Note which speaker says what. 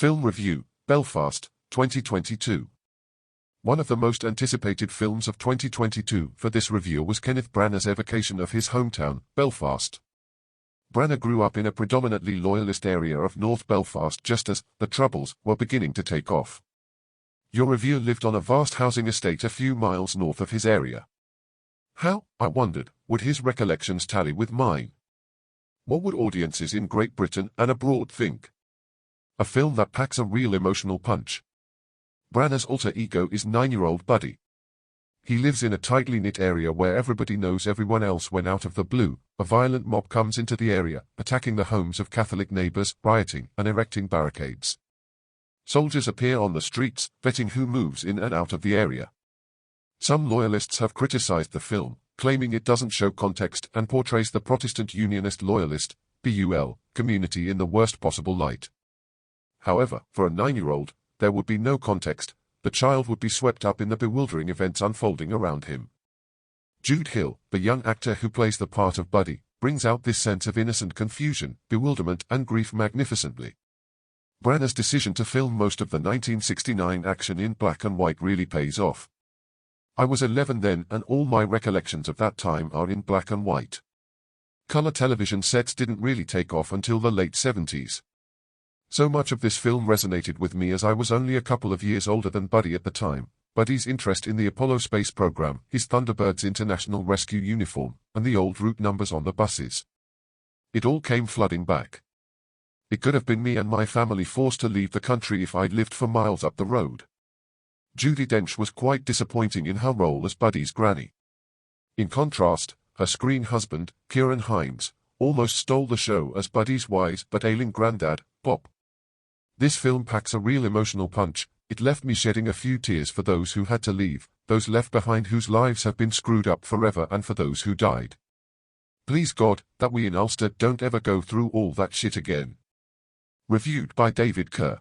Speaker 1: Film Review, Belfast, 2022. One of the most anticipated films of 2022 for this review was Kenneth Branagh's evocation of his hometown, Belfast. Branagh grew up in a predominantly loyalist area of North Belfast just as the Troubles were beginning to take off. Your reviewer lived on a vast housing estate a few miles north of his area. How, I wondered, would his recollections tally with mine? What would audiences in Great Britain and abroad think? A film that packs a real emotional punch. Branagh's alter ego is 9-year-old Buddy. He lives in a tightly knit area where everybody knows everyone else when out of the blue, a violent mob comes into the area, attacking the homes of Catholic neighbors, rioting and erecting barricades. Soldiers appear on the streets, vetting who moves in and out of the area. Some loyalists have criticized the film, claiming it doesn't show context and portrays the Protestant Unionist loyalist, PUL, community in the worst possible light. However, for a 9-year-old, there would be no context. The child would be swept up in the bewildering events unfolding around him. Jude Hill, the young actor who plays the part of Buddy, brings out this sense of innocent confusion, bewilderment and grief magnificently. Branagh's decision to film most of the 1969 action in black and white really pays off. I was 11 then and all my recollections of that time are in black and white. Color television sets didn't really take off until the late 70s. So much of this film resonated with me as I was only a couple of years older than Buddy at the time. Buddy's interest in the Apollo space program, his Thunderbirds International Rescue uniform, and the old route numbers on the buses. It all came flooding back. It could have been me and my family forced to leave the country if I'd lived for miles up the road. Judi Dench was quite disappointing in her role as Buddy's granny. In contrast, her screen husband, Ciarán Hinds, almost stole the show as Buddy's wise but ailing granddad, Bob. This film packs a real emotional punch. It left me shedding a few tears for those who had to leave, those left behind whose lives have been screwed up forever and for those who died. Please God, that we in Ulster don't ever go through all that shit again. Reviewed by David Kerr.